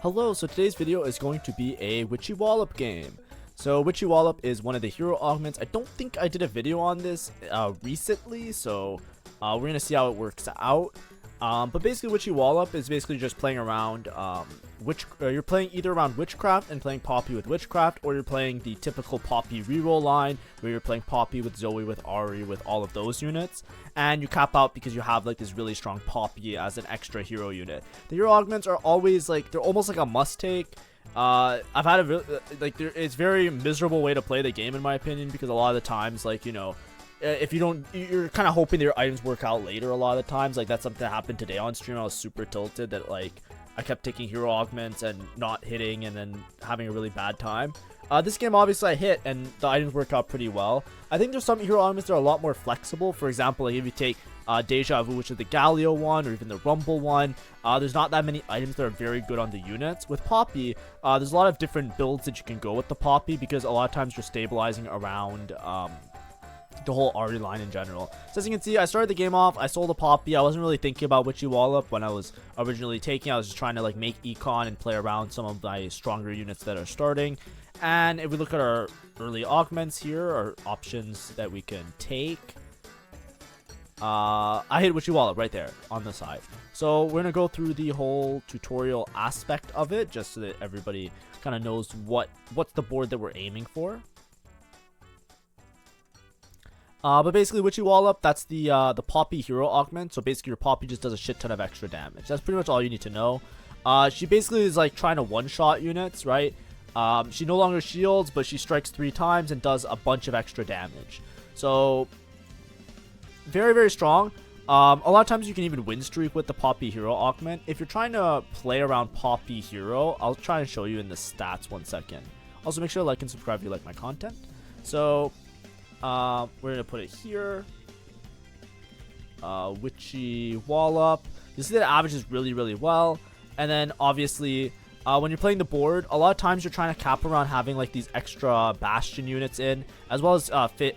Hello, so today's video is going to be a Witchy Wallop game. So Witchy Wallop is one of the hero augments. I don't think I did a video on this recently, so we're going to see how it works out. But basically Witchy Wallop is basically just playing around, you're playing either around Witchcraft and playing Poppy with Witchcraft, or you're playing the typical Poppy reroll line, where you're playing Poppy with Zoe, with Ari, with all of those units. And you cap out because you have like this really strong Poppy as an extra hero unit. The hero augments are always like, they're almost like a must take. I've had a it's very miserable way to play the game in my opinion, because a lot of the times, like, you know, if you don't, you're kind of hoping that your items work out later a lot of the times. Like, that's something that happened today on stream. I was super tilted that, like, I kept taking hero augments and not hitting and then having a really bad time. This game, obviously, I hit and the items work out pretty well. I think there's some hero augments that are a lot more flexible. For example, like if you take Deja Vu, which is the Galio one, or even the Rumble one, there's not that many items that are very good on the units. With Poppy, there's a lot of different builds that you can go with the Poppy, because a lot of times you're stabilizing around the whole Ari line in general. So as you can see, I started the game off, I sold a Poppy. I wasn't really thinking about Witchy Wallop when I was originally taking. I was just trying to like make econ and play around some of my stronger units that are starting. And if we look at our early augments here, or options that we can take, I hit Witchy Wallop right there on the side. So we're gonna go through the whole tutorial aspect of it, just so that everybody kind of knows what's the board that we're aiming for. But basically, Witchy Wallop, that's the Poppy hero augment. So basically, your Poppy just does a shit ton of extra damage. That's pretty much all you need to know. She basically is like trying to one-shot units, right? She no longer shields, but she strikes 3 times and does a bunch of extra damage. So very, very strong. A lot of times you can even win streak with the Poppy hero augment. If you're trying to play around Poppy hero, I'll try and show you in the stats 1 second. Also, make sure to like and subscribe if you like my content. So we're gonna put it here. Witchy Wallop. You see that it averages really, really well. And then obviously, when you're playing the board, a lot of times you're trying to cap around having like these extra Bastion units in, as well as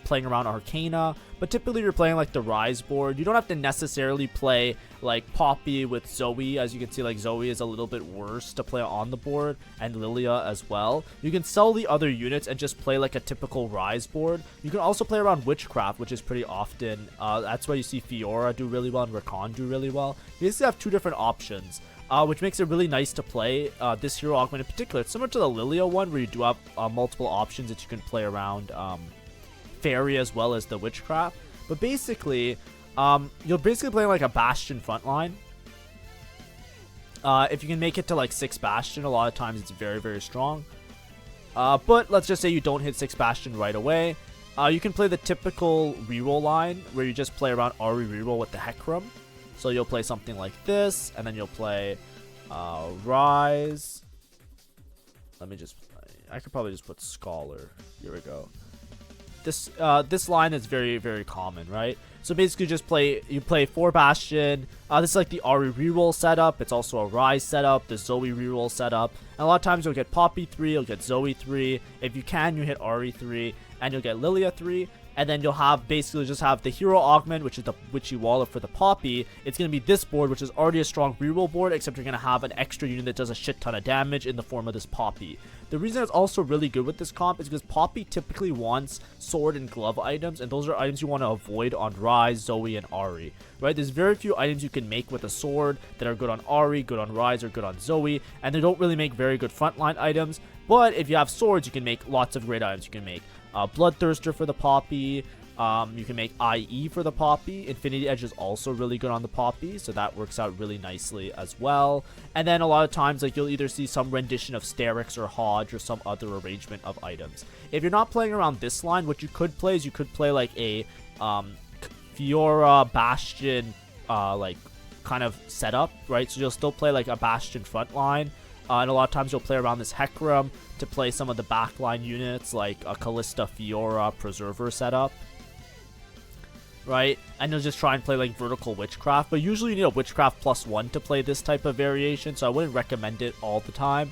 playing around Arcana. But typically you're playing like the Rise board. You don't have to necessarily play like Poppy with Zoe. As you can see, like Zoe is a little bit worse to play on the board, and Lilia as well. You can sell the other units and just play like a typical Rise board. You can also play around Witchcraft, which is pretty often. That's why you see Fiora do really well and Rakan do really well. You basically have 2 different options. Which makes it really nice to play this hero augment in particular. It's similar to the Lilia one, where you do have multiple options that you can play around Fairy as well as the Witchcraft. But basically, you're basically playing like a Bastion frontline. If you can make it to like 6 Bastion, a lot of times it's very, very strong. But let's just say you don't hit 6 Bastion right away. You can play the typical reroll line, where you just play around Ari reroll with the Hecarim. So you'll play something like this, and then you'll play Rise. I could probably just put Scholar. Here we go. This line is very, very common, right? So basically you play 4 Bastion. This is like the Ari reroll setup. It's also a Rise setup, the Zoe reroll setup. And a lot of times you'll get Poppy 3, you'll get Zoe 3. If you can, you hit Ari 3, and you'll get Lilia 3. And then you'll have basically just have the hero augment, which is the Witchy Wallop for the Poppy. It's going to be this board, which is already a strong reroll board, except you're going to have an extra unit that does a shit ton of damage in the form of this Poppy. The reason it's also really good with this comp is because Poppy typically wants sword and glove items, and those are items you want to avoid on Rise, Zoe, and Ari, right? There's very few items you can make with a sword that are good on Ari, good on Rise, or good on Zoe, and they don't really make very good frontline items. But if you have swords, you can make lots of great items. You can make Bloodthirster for the Poppy. You can make IE for the Poppy. Infinity Edge is also really good on the Poppy, so that works out really nicely as well. And then a lot of times, like, you'll either see some rendition of Sterix or Hodge or some other arrangement of items. If you're not playing around this line, what you could play is you could play like a Fiora Bastion like kind of setup, right? So you'll still play like a Bastion front line. And a lot of times you'll play around this Hecarim to play some of the backline units, like a Callista Fiora Preserver setup, right? And you'll just try and play like vertical Witchcraft, but usually you need a Witchcraft +1 to play this type of variation, so I wouldn't recommend it all the time,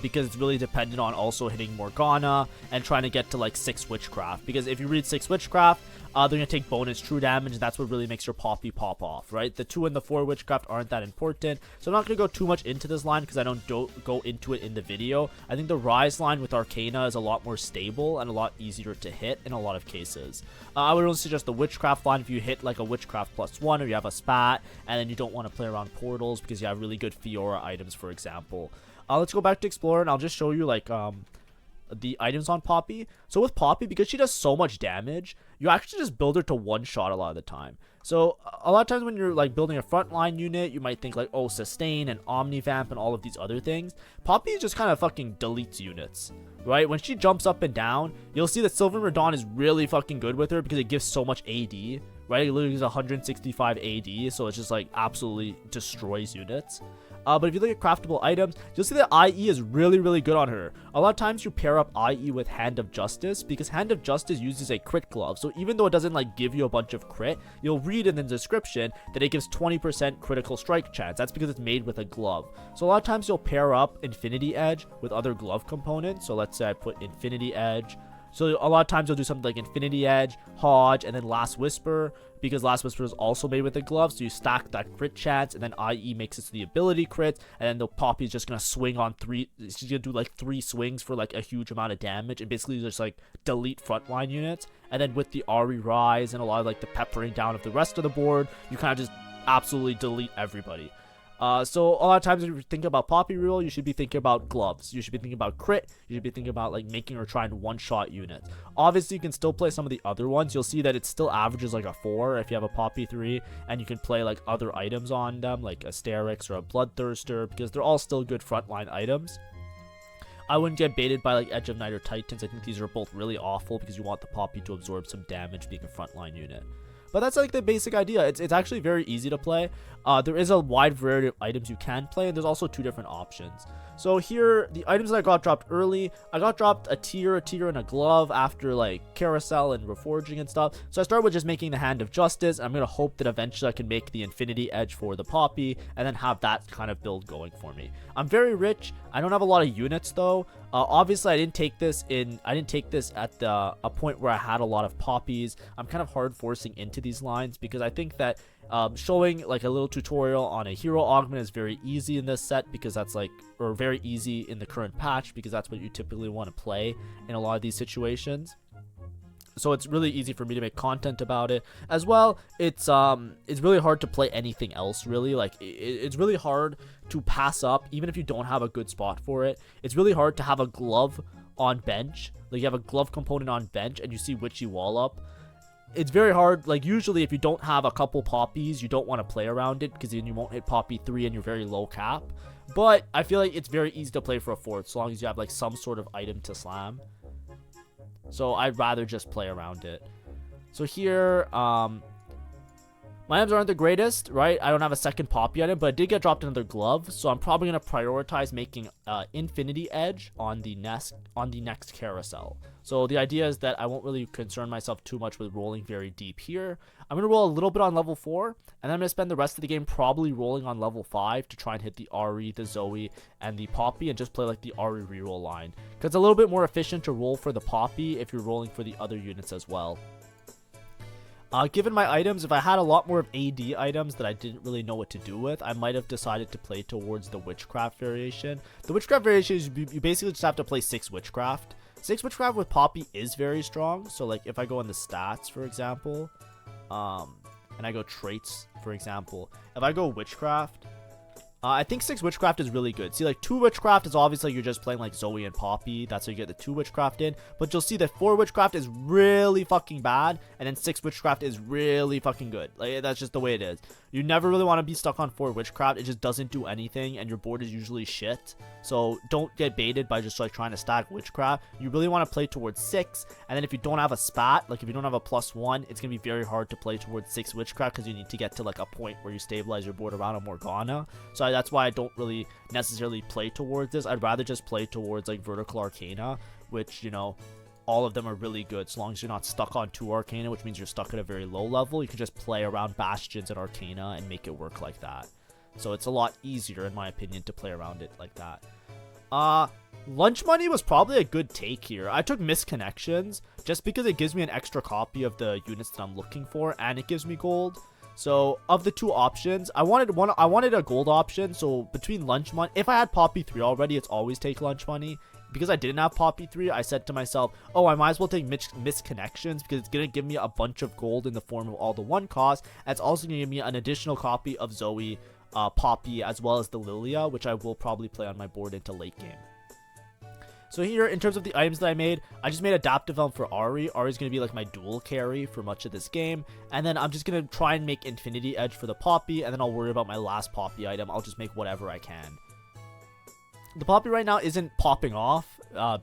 because it's really dependent on also hitting Morgana and trying to get to like 6 Witchcraft, because if you read 6 Witchcraft, they're gonna take bonus true damage, and that's what really makes your Poppy pop off, right? The 2 and the 4 Witchcraft aren't that important, so I'm not gonna go too much into this line because I don't go into it in the video. I think the Rise line with Arcana is a lot more stable and a lot easier to hit in a lot of cases. I would only suggest the Witchcraft line if you hit like a Witchcraft +1, or you have a spat, and then you don't want to play around portals because you have really good Fiora items, for example. Let's go back to Explorer, and I'll just show you like the items on Poppy. So with Poppy, because she does so much damage, you actually just build her to one shot a lot of the time. So a lot of times when you're like building a frontline unit, you might think like, oh, sustain and omnivamp and all of these other things. Poppy just kind of fucking deletes units, right? When she jumps up and down, you'll see that Sylvan Radon is really fucking good with her because it gives so much AD, right? It literally gives 165 AD, so it just like absolutely destroys units. But if you look at craftable items, you'll see that IE is really, really good on her. A lot of times you pair up IE with Hand of Justice, because Hand of Justice uses a crit glove. So even though it doesn't like give you a bunch of crit, you'll read in the description that it gives 20% critical strike chance. That's because it's made with a glove. So a lot of times you'll pair up Infinity Edge with other glove components. So let's say I put Infinity Edge. So a lot of times you'll do something like Infinity Edge, Hodge, and then Last Whisper, because Last Whisper is also made with a glove, so you stack that crit chance, and then IE makes it so the ability crits, and then the Poppy is just going to swing on 3, she's going to do like 3 swings for like a huge amount of damage, and basically just like delete frontline units. And then with the RE Rise and a lot of like the peppering down of the rest of the board, you kind of just absolutely delete everybody. So a lot of times when you think about Poppy reroll, you should be thinking about gloves. You should be thinking about crit. You should be thinking about like making or trying one-shot units. Obviously, you can still play some of the other ones. You'll see that it still averages like a 4 if you have a Poppy 3, and you can play like other items on them, like a Sterix or a Bloodthirster, because they're all still good frontline items. I wouldn't get baited by like Edge of Night or Titans. I think these are both really awful because you want the Poppy to absorb some damage being a frontline unit. But that's like the basic idea. It's actually very easy to play. There is a wide variety of items you can play, and there's also 2 different options. So here, the items that I got dropped early, I got dropped a tier, and a glove after like Carousel and Reforging and stuff. So I started with just making the Hand of Justice. I'm going to hope that eventually I can make the Infinity Edge for the Poppy, and then have that kind of build going for me. I'm very rich. I don't have a lot of units though. Obviously, I didn't take this at a point where I had a lot of Poppies. I'm kind of hard forcing into these lines because I think that showing like a little tutorial on a hero augment is very easy in this set, because that's like, or very easy in the current patch, because that's what you typically want to play in a lot of these situations. So it's really easy for me to make content about it. As well, it's really hard to play anything else, really. Like, it's really hard to pass up, even if you don't have a good spot for it. It's really hard to have a glove on bench. Like, you have a glove component on bench, and you see Witchy Wallop. It's very hard. Like, usually if you don't have a couple Poppies, you don't want to play around it, because then you won't hit Poppy 3 and you're very low cap. But I feel like it's very easy to play for a 4th, so long as you have like some sort of item to slam. So I'd rather just play around it. So here, my items aren't the greatest, right? I don't have a second Poppy item, but I did get dropped another glove, so I'm probably going to prioritize making Infinity Edge on the next Carousel. So the idea is that I won't really concern myself too much with rolling very deep here. I'm going to roll a little bit on level 4, and then I'm going to spend the rest of the game probably rolling on level 5 to try and hit the RE, the Zoe, and the Poppy, and just play like the RE reroll line. Because it's a little bit more efficient to roll for the Poppy if you're rolling for the other units as well. Given my items, if I had a lot more of AD items that I didn't really know what to do with, I might have decided to play towards the Witchcraft variation. The Witchcraft variation is you basically just have to play 6 Witchcraft. 6 Witchcraft with Poppy is very strong. So like if I go in the stats, for example, and I go traits, for example, if I go Witchcraft, I think 6 Witchcraft is really good. See, like 2 Witchcraft is obviously you're just playing like Zoe and Poppy. That's how you get the 2 Witchcraft in. But you'll see that 4 Witchcraft is really fucking bad, and then 6 Witchcraft is really fucking good. Like, that's just the way it is. You never really want to be stuck on 4 Witchcraft. It just doesn't do anything, and your board is usually shit. So don't get baited by just like trying to stack Witchcraft. You really want to play towards 6, and then if you don't have a spat, like if you don't have a +1, it's gonna be very hard to play towards 6 Witchcraft, because you need to get to like a point where you stabilize your board around a Morgana. So that's why I don't really necessarily play towards this. I'd rather just play towards like Vertical Arcana, which, you know, all of them are really good. So long as you're not stuck on 2 Arcana, which means you're stuck at a very low level, you can just play around Bastions and Arcana and make it work like that. So it's a lot easier, in my opinion, to play around it like that. Lunch money was probably a good take here. I took misconnections just because it gives me an extra copy of the units that I'm looking for, and it gives me gold. So of the two options, I wanted a gold option. So between lunch money, if I had Poppy 3 already, it's always take lunch money. Because I didn't have Poppy 3, I said to myself, oh, I might as well take misconnections because it's going to give me a bunch of gold in the form of all the 1 cost. And it's also going to give me an additional copy of Zoe, Poppy, as well as the Lilia, which I will probably play on my board into late game. So here, in terms of the items that I just made Adaptive Elm for Ahri. Ahri's going to be like my dual carry for much of this game. And then I'm just going to try and make Infinity Edge for the Poppy, and then I'll worry about my last Poppy item. I'll just make whatever I can. The Poppy right now isn't popping off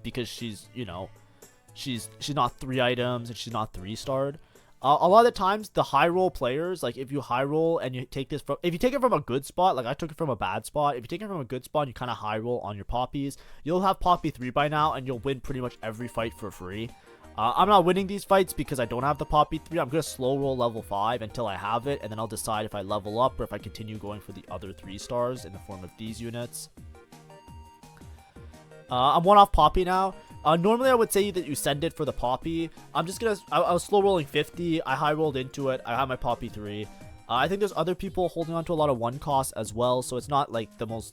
because she's, you know, she's not 3 items and she's not 3-starred. A lot of the times, the high roll players, like if you high roll and you take this from, if you take it from a good spot, like I took it from a bad spot, if you take it from a good spot and you kind of high roll on your Poppies, you'll have Poppy 3 by now and you'll win pretty much every fight for free. I'm not winning these fights because I don't have the Poppy 3. I'm going to slow roll level 5 until I have it, and then I'll decide if I level up or if I continue going for the other 3 stars in the form of these units. I'm 1 off Poppy now. Normally I would say that you send it for the Poppy. I'm just gonna, I was slow rolling 50. I high rolled into it. I have my Poppy 3. I think there's other people holding on to a lot of 1 costs as well. So it's not like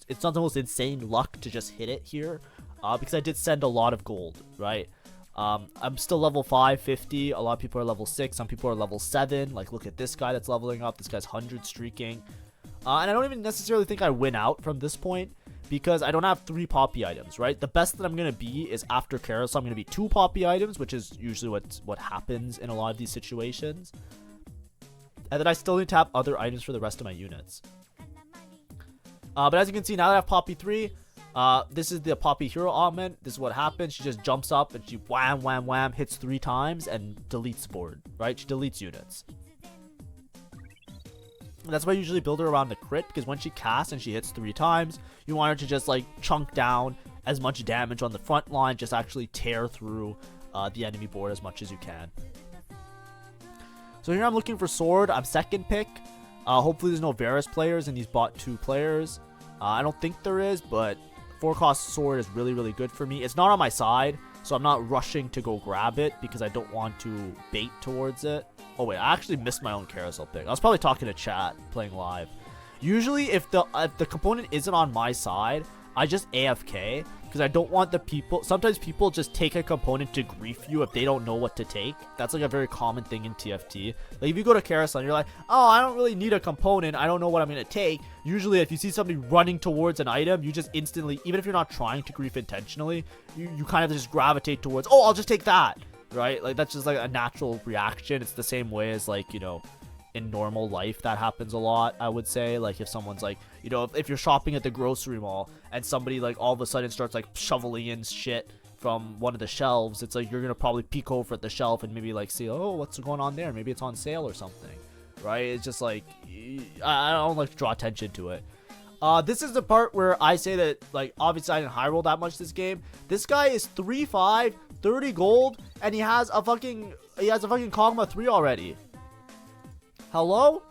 it's not the most insane luck to just hit it here. Because I did send a lot of gold, right? I'm still level 5, 50. A lot of people are level 6. Some people are level 7. Like look at this guy that's leveling up. This guy's 100 streaking. And I don't even necessarily think I win out from this point, because I don't have 3 Poppy items, right? The best that I'm going to be is after Carousel, I'm going to be 2 Poppy items, which is usually what happens in a lot of these situations. And then I still need to have other items for the rest of my units. But as you can see, now that I have Poppy 3, this is the Poppy hero augment. This is what happens. She just jumps up and she wham, wham, wham, hits 3 times and deletes board, right? She deletes units. That's why I usually build her around the crit, because when she casts and she hits 3 times, you want her to just like chunk down as much damage on the front line, just actually tear through the enemy board as much as you can. So here I'm looking for sword. I'm second pick. Hopefully there's no Varus players and these bot 2 players. I don't think there is, but 4-cost sword is really, really good for me. It's not on my side, so I'm not rushing to go grab it because I don't want to bait towards it. Oh wait, I actually missed my own carousel pick. I was probably talking to chat, playing live. Usually, if the component isn't on my side, I just AFK because I don't want the people. Sometimes people just take a component to grief you if they don't know what to take. That's like a very common thing in TFT. Like if you go to carousel and you're like, oh, I don't really need a component. I don't know what I'm gonna take. Usually, if you see somebody running towards an item, you just instantly, even if you're not trying to grief intentionally, you kind of just gravitate towards, oh, I'll just take that. Right? Like that's just like a natural reaction. It's the same way as like, you know, in normal life that happens a lot, I would say. Like if someone's like, you know, if you're shopping at the grocery mall and somebody like all of a sudden starts like shoveling in shit from one of the shelves, it's like you're gonna probably peek over at the shelf and maybe like see, oh, what's going on there? Maybe it's on sale or something, right? It's just like, I don't like to draw attention to it. This is the part where I say that, like, obviously I didn't high roll that much this game. This guy is 3-5, 30 gold, and he has a fucking Kog'Maw 3 already. Hello?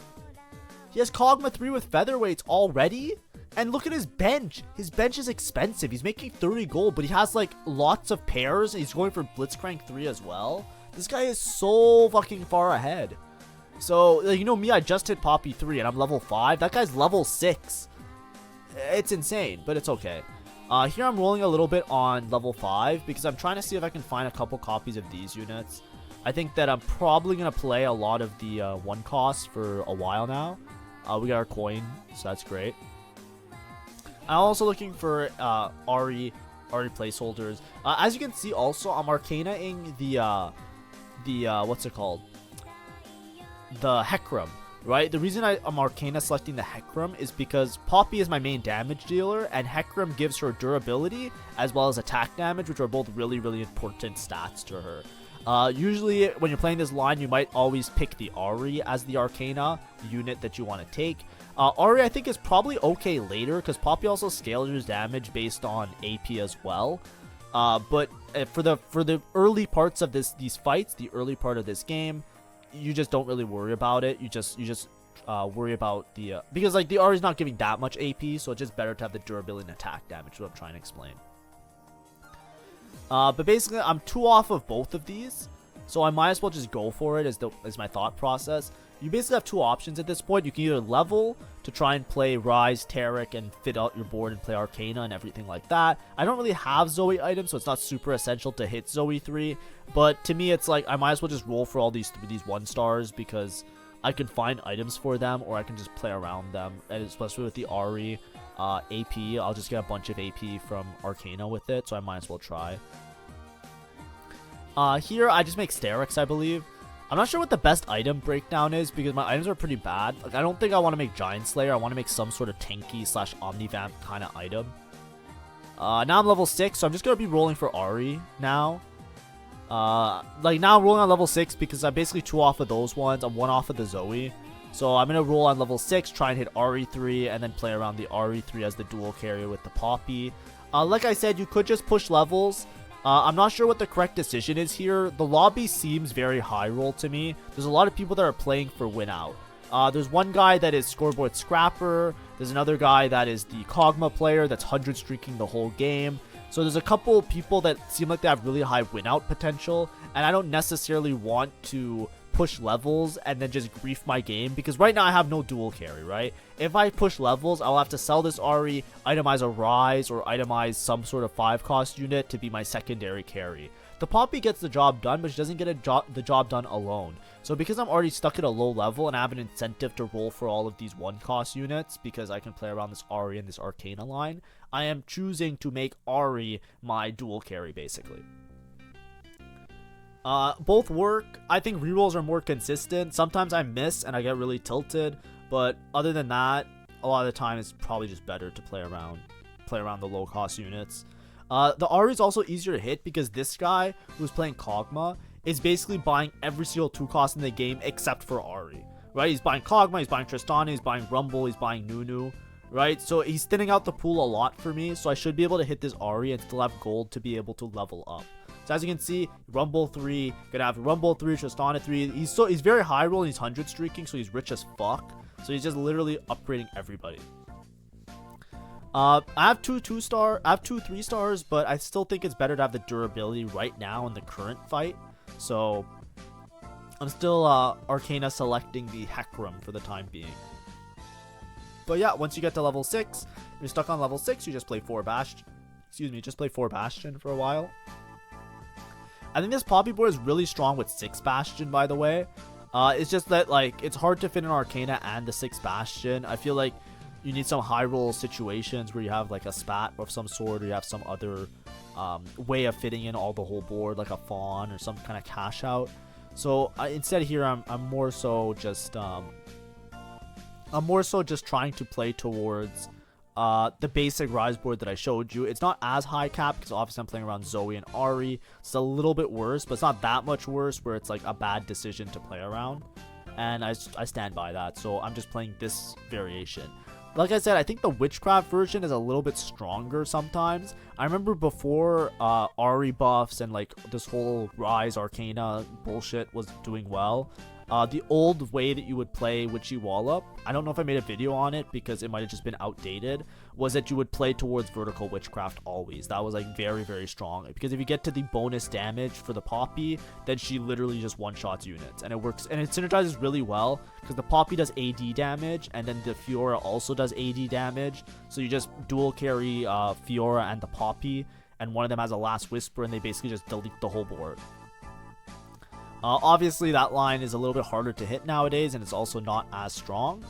He has Kog'Maw 3 with featherweights already? And look at his bench. His bench is expensive. He's making 30 gold, but he has, like, lots of pairs. He's going for Blitzcrank 3 as well. This guy is so fucking far ahead. So, like, you know me, I just hit Poppy 3, and I'm level 5. That guy's level 6. It's insane, but it's okay. Here I'm rolling a little bit on level 5 because I'm trying to see if I can find a couple copies of these units. I think that I'm probably going to play a lot of the 1 cost for a while now. We got our coin, so that's great. I'm also looking for Ahri placeholders. As you can see also, I'm Arcana-ing the what's it called? The Hecarim. Right? The reason I'm Arcana selecting the Hecarim is because Poppy is my main damage dealer, and Hecarim gives her durability as well as attack damage, which are both really, really important stats to her. Usually, when you're playing this line, you might always pick the Ahri as the Arcana unit that you want to take. Ahri, I think, is probably okay later, because Poppy also scales your damage based on AP as well. But for the early parts of these fights, the early part of this game, you just don't really worry about it. You just worry about the because like the Ahri's not giving that much AP, so it's just better to have the durability and attack damage, is what I'm trying to explain. But basically, I'm 2 off of both of these, so I might as well just go for it as my thought process. You basically have 2 options at this point. You can either level to try and play Rise, Taric, and fit out your board and play Arcana and everything like that. I don't really have Zoe items, so it's not super essential to hit Zoe 3. But to me, it's like I might as well just roll for all these 1 stars because I can find items for them, or I can just play around them. And especially with the Ari AP, I'll just get a bunch of AP from Arcana with it, so I might as well try. Here, I just make Sterix, I believe. I'm not sure what the best item breakdown is because my items are pretty bad. Like, I don't think I want to make Giant Slayer. I want to make some sort of tanky / Omnivamp kind of item. Now I'm level 6, so I'm just going to be rolling for Ari now. Like, now I'm rolling on level 6 because I'm basically 2 off of those ones. I'm 1 off of the Zoe. So I'm going to roll on level 6, try and hit RE3, and then play around the RE3 as the dual carrier with the Poppy. Like I said, you could just push levels. I'm not sure what the correct decision is here. The lobby seems very high roll to me. There's a lot of people that are playing for win out. There's one guy that is scoreboard scrapper. There's another guy that is the Kog'Maw player that's 100 streaking the whole game. So there's a couple people that seem like they have really high win out potential, and I don't necessarily want to push levels and then just grief my game because right now I have no dual carry, right? If I push levels, I'll have to sell this Ari, itemize a Rise, or itemize some sort of 5-cost unit to be my secondary carry. The Poppy gets the job done, but she doesn't get the job done alone. So because I'm already stuck at a low level and I have an incentive to roll for all of these 1-cost units because I can play around this Ari and this Arcana line, I am choosing to make Ari my dual carry basically. Both work. I think rerolls are more consistent. Sometimes I miss and I get really tilted, but other than that, a lot of the time it's probably just better to play around the low cost units. The Ari is also easier to hit because this guy who's playing Kog'Maw is basically buying every single 2-cost in the game except for Ari, right? He's buying Kog'Maw, he's buying Tristana, he's buying Rumble, he's buying Nunu, right? So he's thinning out the pool a lot for me, so I should be able to hit this Ari and still have gold to be able to level up. So as you can see, Rumble 3, gonna have Rumble 3, Tristana 3. He's very high roll and he's 100 streaking, so he's rich as fuck. So he's just literally upgrading everybody. I have two 3 stars, but I still think it's better to have the durability right now in the current fight. So I'm still Arcana selecting the Hecarim for the time being. But yeah, once you get to level 6, you're stuck on level 6, you just play 4 Bastion. Just play 4 Bastion for a while. I think this Poppy board is really strong with 6 Bastion, by the way. It's just that, like, it's hard to fit an Arcana and the 6 Bastion. I feel like you need some high roll situations where you have, like, a spat of some sort, or you have some other way of fitting in all the whole board, like a Fawn or some kind of cash out. So instead here, I'm more so just trying to play towards the basic Rise board that I showed you. It's not as high cap because obviously I'm playing around Zoe and Ari. It's a little bit worse, but it's not that much worse where it's like a bad decision to play around. And I stand by that. So I'm just playing this variation. Like I said, I think the Witchcraft version is a little bit stronger sometimes. I remember before Ari buffs and like this whole Rise Arcana bullshit was doing well. The old way that you would play Witchy Wallop, I don't know if I made a video on it because it might have just been outdated, was that you would play towards Vertical Witchcraft always. That was like very, very strong. Because if you get to the bonus damage for the Poppy, then she literally just one-shots units. And it works, and it synergizes really well because the Poppy does AD damage and then the Fiora also does AD damage. So you just dual carry Fiora and the Poppy, and one of them has a Last Whisper and they basically just delete the whole board. Obviously, that line is a little bit harder to hit nowadays, and it's also not as strong.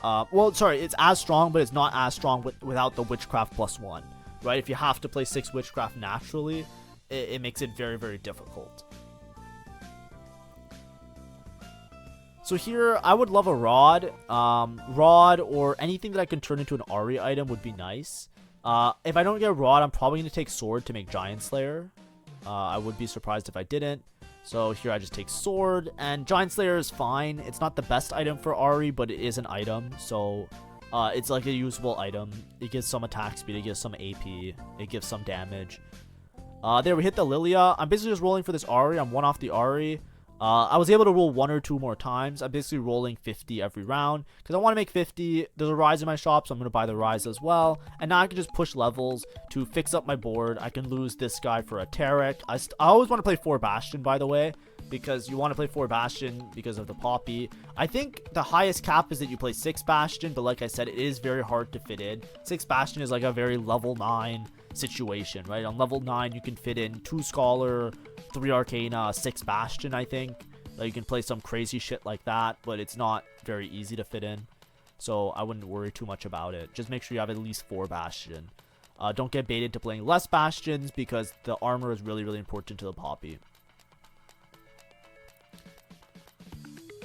Well, sorry, it's as strong, but it's not as strong without the Witchcraft +1, right? If you have to play 6 Witchcraft naturally, it makes it very, very difficult. So here, I would love a Rod. Rod or anything that I can turn into an Ari item would be nice. If I don't get a Rod, I'm probably going to take Sword to make Giant Slayer. I would be surprised if I didn't. So here I just take Sword, and Giant Slayer is fine. It's not the best item for Ari, but it is an item, so it's like a usable item. It gives some attack speed, it gives some AP, it gives some damage. There, we hit the Lilia. I'm basically just rolling for this Ari. I'm 1 off the Ari. I was able to roll 1 or 2 more times. I'm basically rolling 50 every round because I want to make 50. There's a rise in my shop, so I'm going to buy the rise as well. And now I can just push levels to fix up my board. I can lose this guy for a Tarek. I always want to play 4 Bastion, by the way, because you want to play 4 Bastion because of the Poppy. I think the highest cap is that you play 6 Bastion, but like I said, it is very hard to fit in. 6 Bastion is like a very level 9 situation, right? On level 9, you can fit in 2 Scholar, 3 Arcana, 6 Bastion, I think. You can play some crazy shit like that, but it's not very easy to fit in. So I wouldn't worry too much about it. Just make sure you have at least 4 Bastion. Don't get baited to playing less Bastions because the armor is really, really important to the Poppy.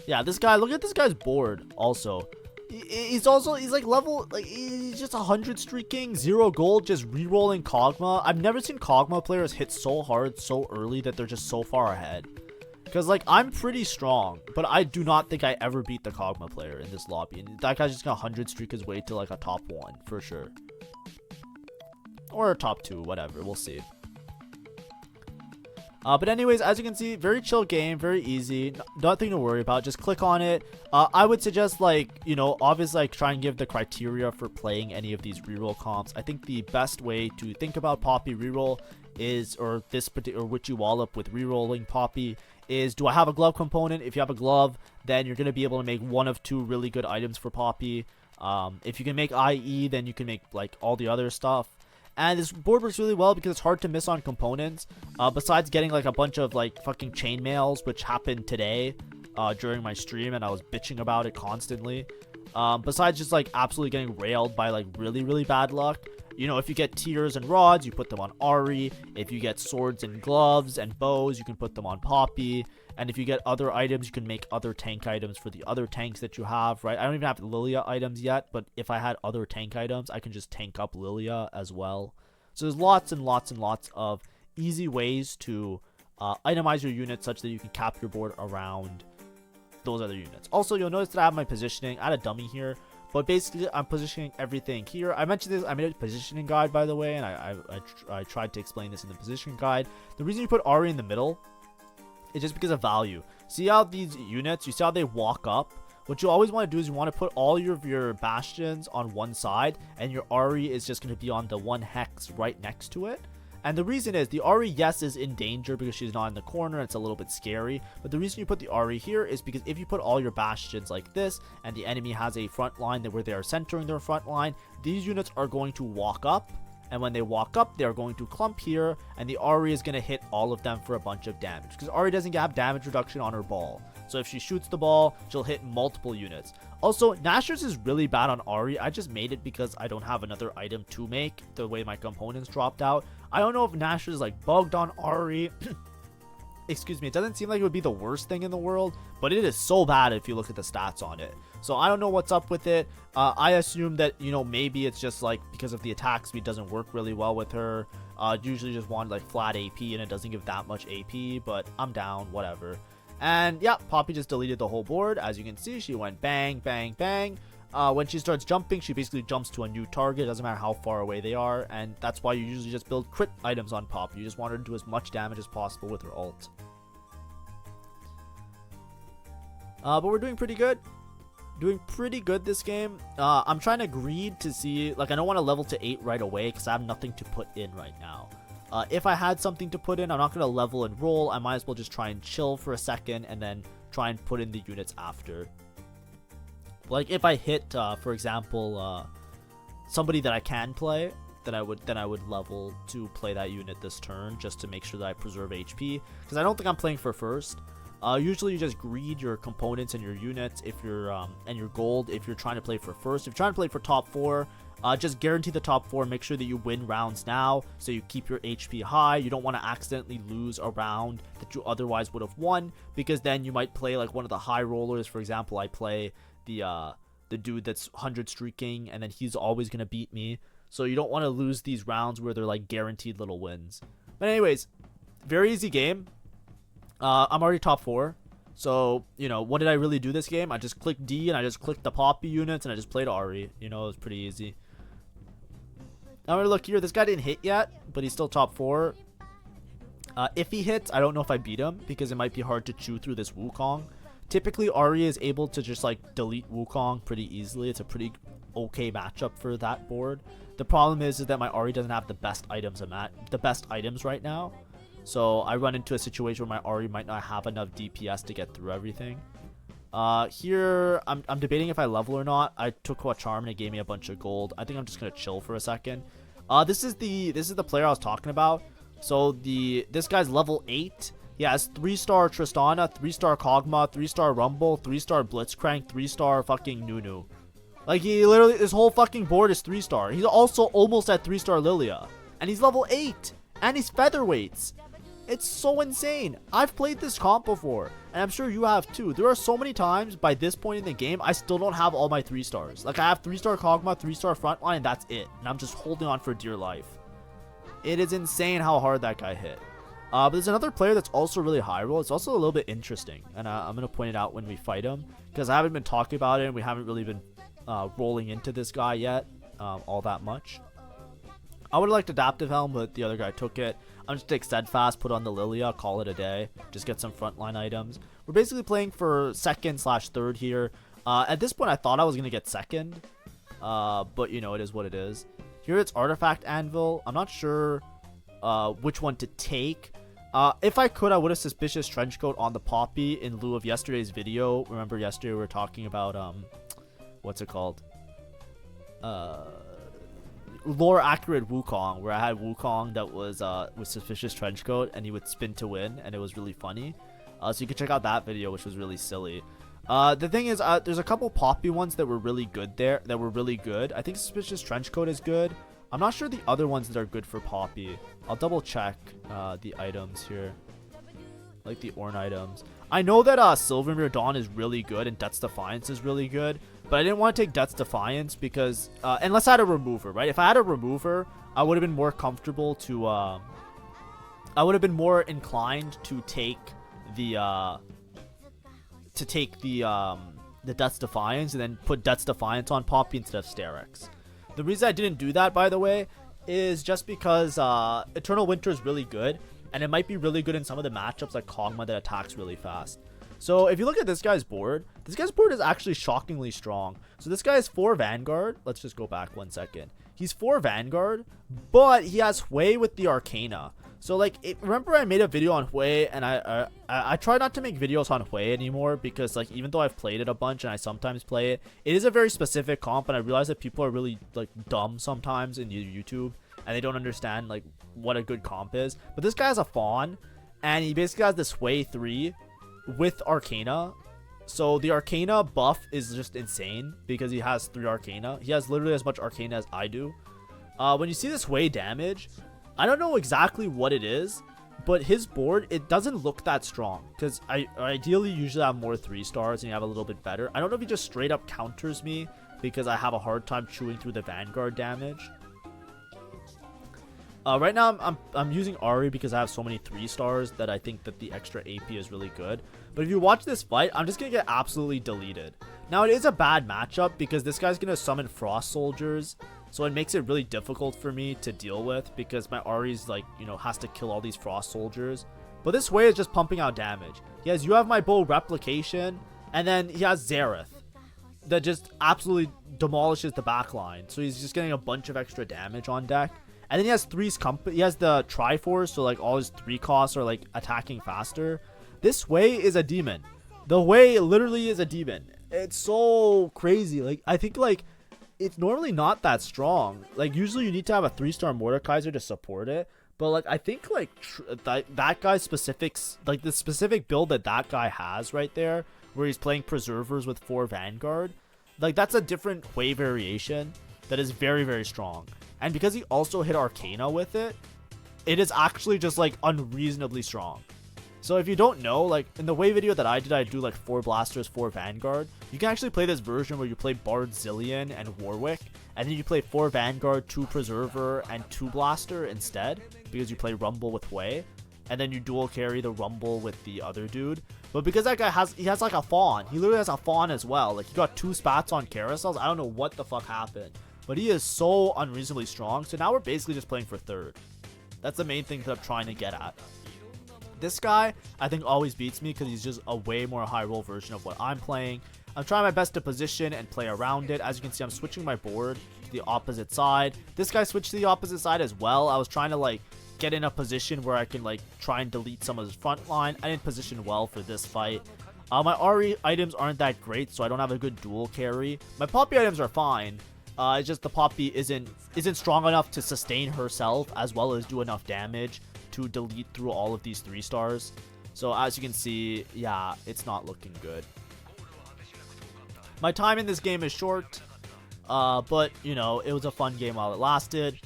Yeah, this guy, look at this guy's board also. He's like level, like he's just 100 streaking, 0 gold, just re-rolling Kog'Maw. I've never seen Kog'Maw players hit so hard so early that they're just so far ahead. Because like I'm pretty strong, but I do not think I ever beat the Kog'Maw player in this lobby. And that guy's just gonna 100 streak his way to like a top 1 for sure. Or a top 2, whatever, we'll see. But anyways, as you can see, very chill game, very easy, nothing to worry about. Just click on it. I would suggest, like, you know, obviously like try and give the criteria for playing any of these reroll comps. I think the best way to think about Poppy reroll is, or this particular Witchy Wallop with rerolling Poppy is, do I have a glove component? If you have a glove, then you're going to be able to make 1 of 2 really good items for Poppy. If you can make IE, then you can make like all the other stuff. And this board works really well because it's hard to miss on components. Besides getting like a bunch of like fucking chainmails, which happened today during my stream, and I was bitching about it constantly. Besides just like absolutely getting railed by like really, really bad luck. You know, if you get tears and rods, you put them on Ari. If you get swords and gloves and bows, you can put them on Poppy. And if you get other items, you can make other tank items for the other tanks that you have, right? I don't even have Lilia items yet, but if I had other tank items, I can just tank up Lilia as well. So there's lots and lots and lots of easy ways to itemize your units such that you can cap your board around those other units. Also, you'll notice that I have my positioning. I had a dummy here, but basically I'm positioning everything here. I mentioned this, I made a positioning guide, by the way, and I tried to explain this in the positioning guide. The reason you put Ari in the middle, it's just because of value. See how these units, you see how they walk up? What you always want to do is you want to put all of your bastions on one side, and your Ari is just going to be on the 1 hex right next to it. And the reason is, the Ari, yes, is in danger because she's not in the corner. It's a little bit scary. But the reason you put the Ari here is because if you put all your bastions like this, and the enemy has a front line where they are centering their front line, these units are going to walk up. And when they walk up, they're going to clump here, and the Ari is going to hit all of them for a bunch of damage. Because Ari doesn't have damage reduction on her ball. So if she shoots the ball, she'll hit multiple units. Also, Nashor's is really bad on Ari. I just made it because I don't have another item to make, the way my components dropped out. I don't know if Nashor's is like bugged on Ari. Excuse me, it doesn't seem like it would be the worst thing in the world, but it is so bad if you look at the stats on it. So I don't know what's up with it. I assume that, you know, maybe it's just like because of the attack speed doesn't work really well with her. Usually just want like flat AP and it doesn't give that much AP, but I'm down, whatever. And yeah, Poppy just deleted the whole board. As you can see, she went bang, bang, bang. When she starts jumping, she basically jumps to a new target. Doesn't matter how far away they are, and that's why you usually just build crit items on Poppy. You just want her to do as much damage as possible with her ult. But we're doing pretty good. Doing pretty good this game. I'm trying to greed to see, like, I don't want to level to 8 right away because I have nothing to put in right now. If I had something to put in, I'm not going to level and roll. I might as well just try and chill for a second and then try and put in the units after. Like if I hit, for example, somebody that I can play, then I would level to play that unit this turn just to make sure that I preserve HP. Because I don't think I'm playing for first. Usually you just greed your components and your units if you're and your gold if you're trying to play for first. If you're trying to play for top 4, just guarantee the top 4. Make sure that you win rounds now so you keep your HP high. You don't want to accidentally lose a round that you otherwise would have won, because then you might play like one of the high rollers. For example, I play the dude that's 100 streaking, and then he's always gonna beat me. So you don't want to lose these rounds where they're like guaranteed little wins. But anyways, very easy game. I'm already top 4. So, you know, what did I really do this game? I just clicked D and I just clicked the Poppy units and I just played Ari. You know, it was pretty easy. Now, look here. This guy didn't hit yet, but he's still top 4. If he hits, I don't know if I beat him because it might be hard to chew through this Wukong. Typically, Ari is able to just like delete Wukong pretty easily. It's a pretty okay matchup for that board. The problem is that my Ari doesn't have the best items right now. So I run into a situation where my Ari might not have enough DPS to get through everything. Here, I'm debating if I level or not. I took a charm and it gave me a bunch of gold. I think I'm just gonna chill for a second. This is the player I was talking about. So this guy's level 8. He has 3-star Tristana, 3-star Kog'Maw, 3-star Rumble, 3-star Blitzcrank, 3-star fucking Nunu. Like, he literally, his whole fucking board is 3-star. He's also almost at 3-star Lilia. And he's level 8. And he's featherweights. It's so insane. I've played this comp before. And I'm sure you have too. There are so many times by this point in the game, I still don't have all my 3-stars. Like, I have 3-star Kog'Maw, 3-star Frontline, and that's it. And I'm just holding on for dear life. It is insane how hard that guy hit. But there's another player that's also really high roll. It's also a little bit interesting. And I'm going to point it out when we fight him. Because I haven't been talking about it and we haven't really been rolling into this guy yet all that much. I would have liked Adaptive Helm, but the other guy took it. I'm just take Steadfast, put on the Lilia, call it a day. Just get some frontline items. We're basically playing for 2nd/3rd here. At this point, I thought I was going to get 2nd. But, you know, it is what it is. Here it's Artifact Anvil. I'm not sure which one to take. If I could, I would have Suspicious Trenchcoat on the Poppy in lieu of yesterday's video. Remember yesterday we were talking about, what's it called? Lore accurate Wukong, where I had Wukong that was with Suspicious Trenchcoat and he would spin to win, and it was really funny. So you can check out that video, which was really silly. The thing is, there's a couple Poppy ones that were really good there. I think Suspicious Trenchcoat is good. I'm not sure the other ones that are good for Poppy. I'll double check the items here. Like the Ornn items. I know that Silvermere Dawn is really good and Death's Defiance is really good. But I didn't want to take Death's Defiance because... unless I had a remover, right? If I had a remover, I would have been more comfortable to... I would have been more inclined to take the... the Death's Defiance and then put Death's Defiance on Poppy instead of Sterex. The reason I didn't do that, by the way, is just because Eternal Winter is really good. And it might be really good in some of the matchups like Kog'Maw that attacks really fast. So if you look at this guy's board is actually shockingly strong. So this guy has 4 Vanguard. Let's just go back 1 second. He's 4 Vanguard, but he has Hui with the Arcana. So like, remember I made a video on Hui, and I try not to make videos on Hui anymore because like even though I've played it a bunch and I sometimes play it, it is a very specific comp, and I realize that people are really like dumb sometimes in YouTube and they don't understand like what a good comp is. But this guy has a Fawn, and he basically has this Hui 3 with Arcana. So the Arcana buff is just insane because he has 3 Arcana. He has literally as much Arcana as I do. When you see this Hui damage, I don't know exactly what it is, but his board, it doesn't look that strong because I ideally usually have more 3-stars and you have a little bit better. I don't know if he just straight up counters me because I have a hard time chewing through the Vanguard damage. Right now, I'm using Ari because I have so many 3-stars that I think that the extra AP is really good. But if you watch this fight, I'm just going to get absolutely deleted. Now, it is a bad matchup because this guy's going to summon Frost Soldiers. So it makes it really difficult for me to deal with because my Ari's like, you know, has to kill all these Frost Soldiers. But this Hui is just pumping out damage. He has You Have My Bow Replication, and then he has Xerath that just absolutely demolishes the backline. So he's just getting a bunch of extra damage on deck. And then he has he has the Triforce, so like all his 3 costs are like attacking faster. This Hui is a demon. The Hui literally is a demon. It's so crazy. Like, I think like it's normally not that strong. Like, usually you need to have a 3-star Mordekaiser to support it. But like, I think like that guy's specifics, like the specific build that guy has right there, where he's playing Preservers with 4 Vanguard, like that's a different Hui variation that is very, very strong. And because he also hit Arcana with it, it is actually just like unreasonably strong. So if you don't know, like in the Hui video that I do like 4 Blasters, 4 Vanguard. You can actually play this version where you play Bard Zillion and Warwick, and then you play 4 Vanguard, 2 Preserver, and 2 Blaster instead, because you play Rumble with Hui, and then you dual carry the Rumble with the other dude. But because that guy has like a Fawn, he literally has a Fawn as well. Like, he got 2 spats on carousels. I don't know what the fuck happened. But he is so unreasonably strong. So now we're basically just playing for 3rd. That's the main thing that I'm trying to get at. This guy, I think, always beats me because he's just a way more high roll version of what I'm playing. I'm trying my best to position and play around it. As you can see, I'm switching my board to the opposite side. This guy switched to the opposite side as well. I was trying to like get in a position where I can like try and delete some of his front line. I didn't position well for this fight. My RE items aren't that great, so I don't have a good dual carry. My Poppy items are fine. It's just the Poppy isn't strong enough to sustain herself as well as do enough damage to delete through all of these 3 stars. So as you can see, yeah, it's not looking good. My time in this game is short, but you know, it was a fun game while it lasted.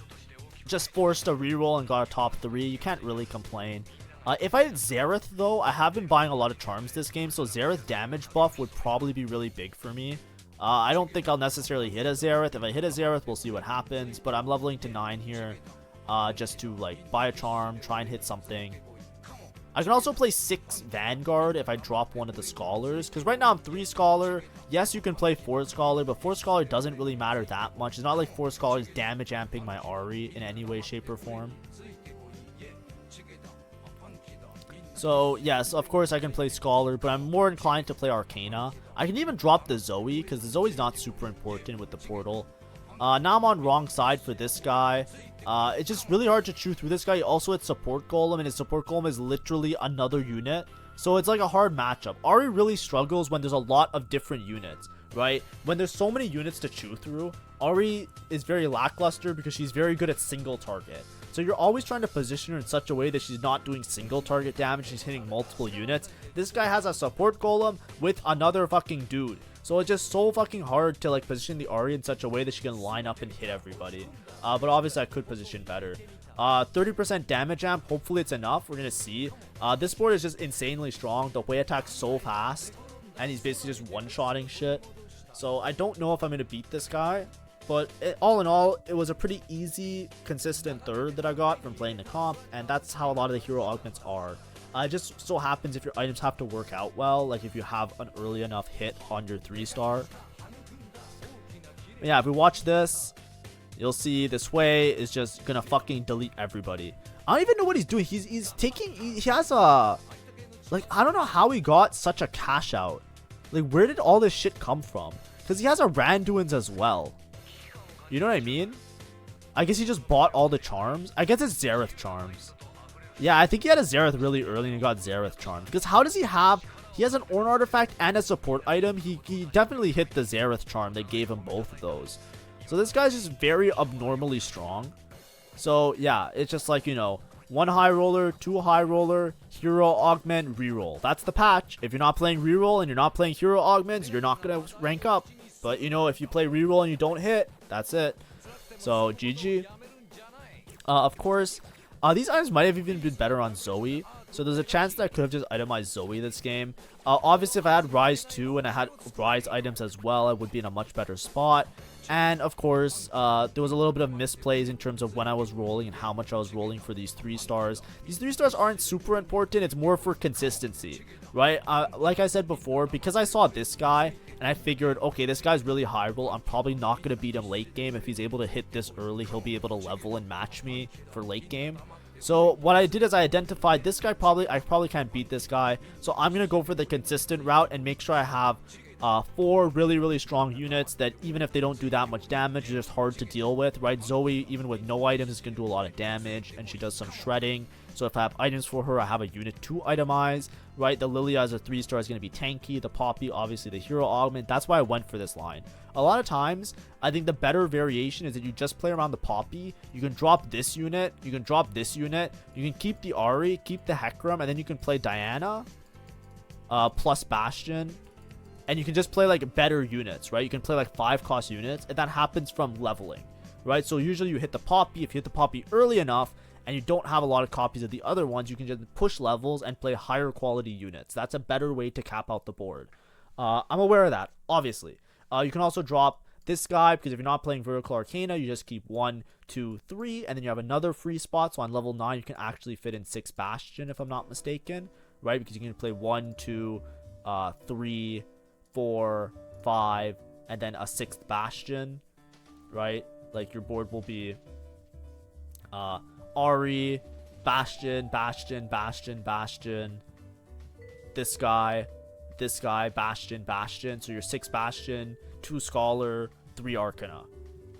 Just forced a reroll and got a top 3. You can't really complain. If I had Xerath though, I have been buying a lot of charms this game, so Xerath damage buff would probably be really big for me. I don't think I'll necessarily hit a Xerath. If I hit a Xerath, we'll see what happens, but I'm leveling to 9 here, just to like buy a charm, try and hit something. I can also play 6 Vanguard if I drop one of the Scholars, because right now I'm 3 Scholar. Yes, you can play 4 Scholar, but 4 Scholar doesn't really matter that much. It's not like 4 Scholars damage amping my RE in any way, shape, or form. So, yes, of course I can play Scholar, but I'm more inclined to play Arcana. I can even drop the Zoe, because the Zoe's not super important with the portal. Now I'm on wrong side for this guy. It's just really hard to chew through this guy. He also hits support golem, and his support golem is literally another unit. So it's like a hard matchup. Ari really struggles when there's a lot of different units, right? When there's so many units to chew through, Ari is very lackluster because she's very good at single target. So you're always trying to position her in such a way that she's not doing single target damage, she's hitting multiple units. This guy has a support golem with another fucking dude. So it's just so fucking hard to like position the Ari in such a way that she can line up and hit everybody. But obviously I could position better. 30% damage amp, hopefully it's enough. We're gonna see. This board is just insanely strong. The way attacks so fast, and he's basically just one-shotting shit. So I don't know if I'm gonna beat this guy. But all in all, it was a pretty easy, consistent third that I got from playing the comp, and that's how a lot of the hero augments are. It just so happens if your items have to work out well, like if you have an early enough hit on your 3-star. Yeah, if we watch this, you'll see this way is just gonna fucking delete everybody. I don't even know what he's doing. He's taking, he has a, like, I don't know how he got such a cash out. Like, where did all this shit come from? Because he has a Randuin's as well. You know what I mean? I guess he just bought all the charms. I guess it's Xerath charms. Yeah, I think he had a Xerath really early and he got Xerath charms. Because how does he have... He has an Ornn artifact and a support item. He definitely hit the Xerath charm. They gave him both of those. So this guy's just very abnormally strong. So yeah, it's just like, you know, 1 high roller, 2 high roller, hero augment, reroll. That's the patch. If you're not playing reroll and you're not playing hero augments, you're not going to rank up. But, you know, if you play reroll and you don't hit, that's it. So, GG. Of course, these items might have even been better on Zoe. So, there's a chance that I could have just itemized Zoe this game. Obviously, if I had Rise 2 and I had Rise items as well, I would be in a much better spot. And, of course, there was a little bit of misplays in terms of when I was rolling and how much I was rolling for these 3 stars. These 3 stars aren't super important. It's more for consistency, right? Like I said before, because I saw this guy and I figured, okay, this guy's really high roll. I'm probably not going to beat him late game. If he's able to hit this early, he'll be able to level and match me for late game. So what I did is I identified this guy I probably can't beat this guy. So I'm going to go for the consistent route and make sure I have 4 really strong units that even if they don't do that much damage, they're just hard to deal with, right? Zoe, even with no items, is going to do a lot of damage, and she does some shredding. So if I have items for her, I have a unit to itemize, right? The Lilia as a 3-star is going to be tanky. The Poppy, obviously the hero augment. That's why I went for this line. A lot of times, I think the better variation is that you just play around the Poppy. You can drop this unit. You can drop this unit. You can keep the Ari, keep the Hecarim, and then you can play Diana plus Bastion. And you can just play like better units, right? You can play like 5-cost units, and that happens from leveling, right? So usually you hit the Poppy. If you hit the Poppy early enough and you don't have a lot of copies of the other ones, you can just push levels and play higher quality units. That's a better way to cap out the board. I'm aware of that, obviously. You can also drop this guy, because if you're not playing Vertical Arcana, you just keep 1, 2, 3, and then you have another free spot. So on level 9, you can actually fit in 6 Bastion, if I'm not mistaken, right? Because you can play 1, 2, 3, 4, 5, and then a 6th Bastion, right? Like your board will be Ari, Bastion, Bastion, Bastion, Bastion. This guy, Bastion, Bastion. So you're 6 Bastion, 2 Scholar, 3 Arcana.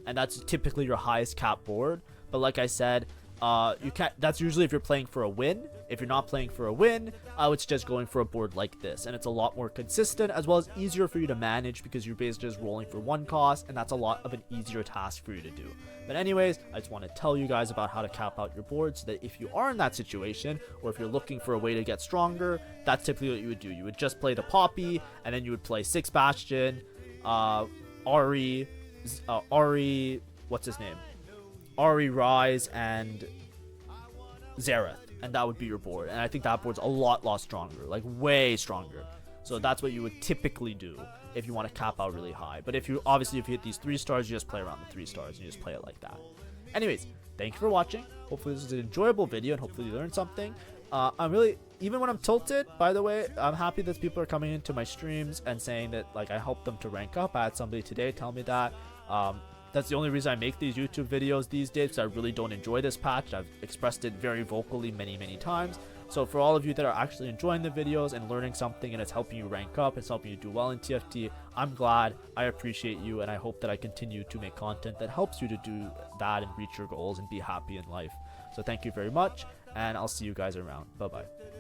And that's typically your highest cap board. But like I said, you can't. That's usually if you're playing for a win. If you're not playing for a win, I would suggest going for a board like this, and it's a lot more consistent as well as easier for you to manage because you're basically just rolling for 1 cost, and that's a lot of an easier task for you to do. But anyways, I just want to tell you guys about how to cap out your board so that if you are in that situation, or if you're looking for a way to get stronger, that's typically what you would do. You would just play the Poppy, and then you would play 6 Bastion, Ari, what's his name? Ari, Rise, and Zareth, and that would be your board. And I think that board's a lot stronger, like way stronger. So that's what you would typically do if you want to cap out really high. But if you hit these 3 stars, you just play around the 3 stars and you just play it like that. Anyways, thank you for watching. Hopefully this is an enjoyable video and hopefully you learned something. I'm really, even when I'm tilted, by the way, I'm happy that people are coming into my streams and saying that like I helped them to rank up. I had somebody today tell me that. That's the only reason I make these YouTube videos these days, because I really don't enjoy this patch. I've expressed it very vocally many times. So for all of you that are actually enjoying the videos and learning something and it's helping you rank up, it's helping you do well in TFT, I'm glad, I appreciate you, and I hope that I continue to make content that helps you to do that and reach your goals and be happy in life. So thank you very much, and I'll see you guys around. Bye bye.